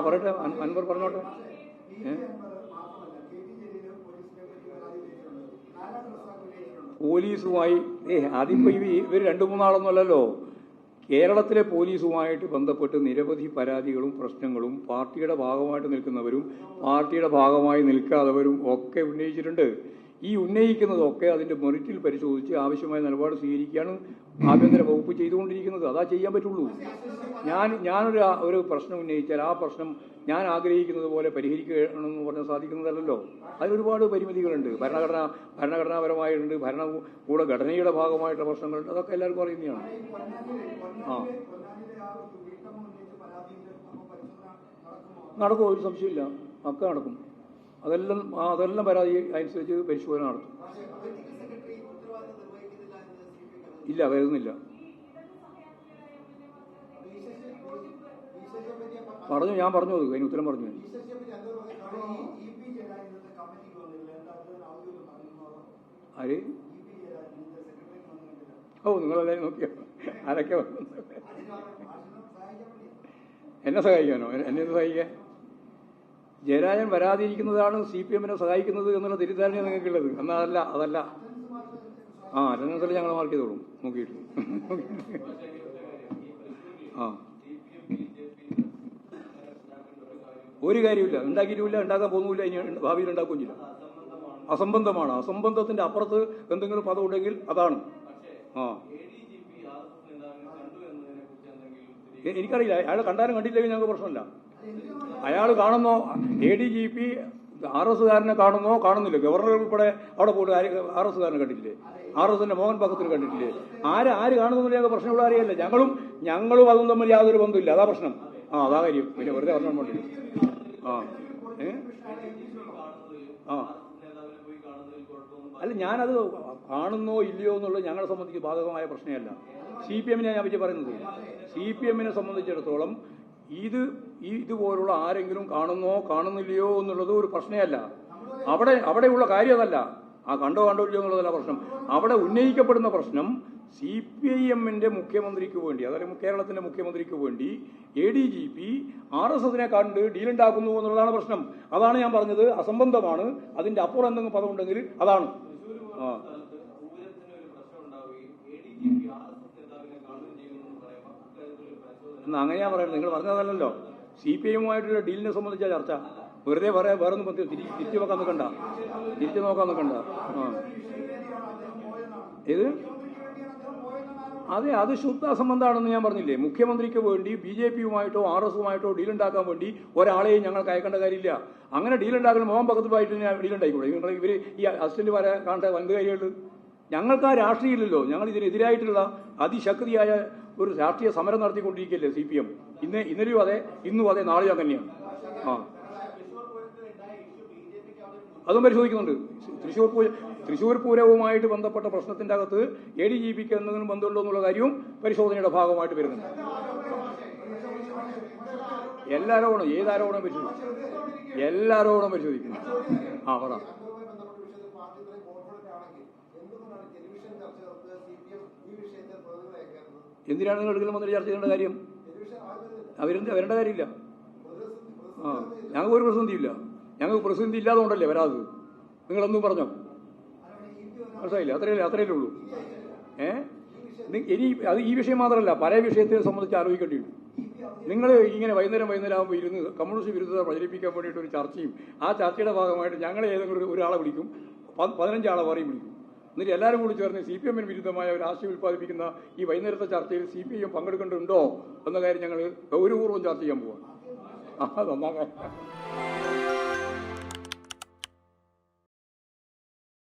പറയട്ടെ, അൻവർ പറഞ്ഞോട്ടെ. പോലീസുമായി അതിപ്പോൾ ഇവർ 2-3 ആളൊന്നുമല്ലല്ലോ. കേരളത്തിലെ പോലീസുമായിട്ട് ബന്ധപ്പെട്ട് നിരവധി പരാതികളും പ്രശ്നങ്ങളും പാർട്ടിയുടെ ഭാഗമായിട്ട് നിൽക്കുന്നവരും പാർട്ടിയുടെ ഭാഗമായി നിൽക്കാത്തവരും ഒക്കെ ഉന്നയിച്ചിട്ടുണ്ട്. ഈ ഉന്നയിക്കുന്നതൊക്കെ അതിൻ്റെ മെറിറ്റിൽ പരിശോധിച്ച് ആവശ്യമായ നിലപാട് സ്വീകരിക്കുകയാണ് ആഭ്യന്തര വകുപ്പ് ചെയ്തുകൊണ്ടിരിക്കുന്നത്. അതാ ചെയ്യാൻ പറ്റുള്ളൂ. ഞാനൊരു പ്രശ്നം ഉന്നയിച്ചാൽ ആ പ്രശ്നം ഞാൻ ആഗ്രഹിക്കുന്നത് പോലെ പരിഹരിക്കണമെന്ന് പറഞ്ഞാൽ സാധിക്കുന്നതല്ലല്ലോ. അതിനൊരുപാട് പരിമിതികളുണ്ട്. ഭരണഘടനാപരമായിട്ടുണ്ട്, ഭരണകൂട ഘടനയുടെ ഭാഗമായിട്ടുള്ള പ്രശ്നങ്ങളുണ്ട്. അതൊക്കെ എല്ലാവർക്കും അറിയുന്നതാണ്. നടക്കും, ഒരു സംശയമില്ല, ഒക്കെ നടക്കും. അതെല്ലാം പരാതി അനുസരിച്ച് പരിശോധന നടത്തും. ഇല്ല, വരുന്നില്ല. ഞാൻ പറഞ്ഞു അത് അതിന് ഉത്തരം പറഞ്ഞു. ആര്? നിങ്ങളെല്ലാവരും നോക്കിയോ ആരൊക്കെ എന്നെ സഹായിക്കാനോ? എന്നെ സഹായിക്കാൻ ജയരാജൻ വരാതിരിക്കുന്നതാണ് CPM-നെ സഹായിക്കുന്നത് എന്നുള്ള തിരിധാരണ നിങ്ങൾക്കുള്ളത്. എന്നാൽ അതല്ല. അറ്റൻഡൻസിൽ ഞങ്ങൾ മാർക്ക് ചെയ്തോളും നോക്കിയിട്ട്. ഒരു കാര്യമില്ല, ഉണ്ടാക്കിയിട്ടുമില്ല, ഉണ്ടാക്കാൻ പോകുന്നില്ല, ഇനി ഭാവിയിൽ ഉണ്ടാക്കുകയും ചെയ്യില്ല. അസംബന്ധമാണ്. അസംബന്ധത്തിന്റെ അപ്പുറത്ത് എന്തെങ്കിലും പദം ഉണ്ടെങ്കിൽ അതാണ്. എനിക്കറിയില്ല, അയാൾ കണ്ടാലും കണ്ടില്ലെങ്കിൽ ഞങ്ങൾക്ക് പ്രശ്നമില്ല. അയാൾ കാണുന്നോ, ADGP RS-കാരനെ കാണുന്നോ കാണുന്നില്ല. ഗവർണർ ഉൾപ്പെടെ അവിടെ പോയിട്ട് RS-കാരനെ കണ്ടിട്ടില്ലേ? RS-ന്റെ മോഹൻ ഭഗത്തിനെ കണ്ടിട്ടില്ലേ? ആര് കാണുന്നില്ല ഞങ്ങൾക്ക് പ്രശ്നമുള്ള അറിയില്ല. ഞങ്ങളും അതും തമ്മിൽ യാതൊരു ബന്ധമില്ല. അതാ പ്രശ്നം. അതാ കാര്യം. പിന്നെ വെറുതെ പറഞ്ഞാൽ വേണ്ടി. അല്ല, ഞാനത് കാണുന്നോ ഇല്ലയോ എന്നുള്ളത് ഞങ്ങളെ സംബന്ധിച്ച് ബാധകമായ പ്രശ്നമല്ല. CPM-നെ ഞാൻ പറ്റി പറയുന്നത്. CPM-നെ സംബന്ധിച്ചിടത്തോളം ഇതുപോലുള്ള ആരെങ്കിലും കാണുന്നില്ലയോ എന്നുള്ളത് ഒരു പ്രശ്നമല്ല. അവിടെയുള്ള കാര്യം അതല്ല. കണ്ടോ ഇല്ലയോ എന്നുള്ളതല്ല പ്രശ്നം. അവിടെ ഉന്നയിക്കപ്പെടുന്ന പ്രശ്നം CPIM-ന്റെ മുഖ്യമന്ത്രിക്ക് വേണ്ടി, അതായത് കേരളത്തിന്റെ മുഖ്യമന്ത്രിക്ക് വേണ്ടി ADGP RS-നെ കണ്ട് ഡീലുണ്ടാക്കുന്നു എന്നുള്ളതാണ് പ്രശ്നം. അതാണ് ഞാൻ പറഞ്ഞത്. അസംബന്ധമാണ്. അതിന്റെ അപ്പുറം എന്തെങ്കിലും പദം ഉണ്ടെങ്കിൽ അതാണ്. അങ്ങനെയാ പറയുന്നത്. നിങ്ങൾ പറഞ്ഞതല്ലോ. CPI-യുമായിട്ടുള്ള ഡീലിനെ സംബന്ധിച്ച ചർച്ച വെറുതെ വേറൊന്നും തിരിച്ചു നോക്കാൻ നിൽക്കണ്ട. ഏത്? അത് ശുദ്ധ അസംബന്ധമാണെന്ന് ഞാൻ പറഞ്ഞില്ലേ. മുഖ്യമന്ത്രിക്ക് വേണ്ടി BJP-യുമായിട്ടോ RS-ഉമായിട്ടോ ഡീലുണ്ടാക്കാൻ വേണ്ടി ഒരാളെയും ഞങ്ങൾക്ക് അയക്കേണ്ട കാര്യമില്ല. അങ്ങനെ ഡീലുണ്ടാക്കുന്ന മോഹൻ ഭഗത്തുമായിട്ട് ഡീലുണ്ടായിക്കൂടെ? ഇവർ ഈ അസിസ്റ്റന്റ് കാണേണ്ട എന്ത് കാര്യമുണ്ട്? ഞങ്ങൾക്ക് ആ രാഷ്ട്രീയമില്ലല്ലോ. ഞങ്ങൾ ഇതിനെതിരായിട്ടുള്ള അതിശക്തിയായ ഒരു രാഷ്ട്രീയ സമരം നടത്തിക്കൊണ്ടിരിക്കുകയല്ലേ CPM. ഇന്നലെയും അതെ, ഇന്നും അതെ, നാളെയും അങ്ങനെയാണ്. അതും പരിശോധിക്കുന്നുണ്ട്. തൃശ്ശൂർ പൂരവുമായിട്ട് ബന്ധപ്പെട്ട പ്രശ്നത്തിന്റെ അകത്ത് ADGP-ക്ക് എന്തെങ്കിലും ബന്ധമുണ്ടോ എന്നുള്ള കാര്യവും പരിശോധനയുടെ ഭാഗമായിട്ട് വരുന്നുണ്ട്. എല്ലാരോടും പരിശോധിക്കുന്നു. പറ. എന്തിനാണ് നിങ്ങൾ എടുക്കലും വന്നിട്ട് ചർച്ച ചെയ്യേണ്ട കാര്യം? വരേണ്ട കാര്യമില്ല. ഞങ്ങൾക്ക് ഒരു പ്രതിസന്ധിയില്ല. ഞങ്ങൾക്ക് പ്രതിസന്ധി ഇല്ലാതുകൊണ്ടല്ലേ വരാത്. നിങ്ങളൊന്നും പറഞ്ഞോ? മനസ്സിലായില്ല? അത്രയല്ലേ ഉള്ളൂ. ഇനി അത് ഈ വിഷയം മാത്രമല്ല, പല വിഷയത്തെ സംബന്ധിച്ച് ആലോചിക്കേണ്ടിയുണ്ട്. നിങ്ങൾ ഇങ്ങനെ വൈകുന്നേരം ആകുമ്പോൾ ഇരുന്ന് കമ്മ്യൂണിസ്റ്റ് വിരുദ്ധത പ്രചരിപ്പിക്കാൻ വേണ്ടിയിട്ട് ഒരു ചർച്ചയും, ആ ചർച്ചയുടെ ഭാഗമായിട്ട് ഞങ്ങളെ ഏതെങ്കിലും ഒരാളെ വിളിക്കും, 15 ആളെ വേറെയും വിളിക്കും. എന്നിട്ട് എല്ലാവരും കൂടി ചേർന്ന് CPM-ന് വിരുദ്ധമായ ഒരു ആശയം ഉത്പാദിപ്പിക്കുന്ന ഈ വൈകുന്നേരത്തെ ചർച്ചയിൽ CPM പങ്കെടുക്കേണ്ടതുണ്ടോ എന്ന കാര്യം ഞങ്ങൾ ഗൗരവപൂർവ്വം ചർച്ച ചെയ്യാൻ പോവാം. നന്നാകാൻ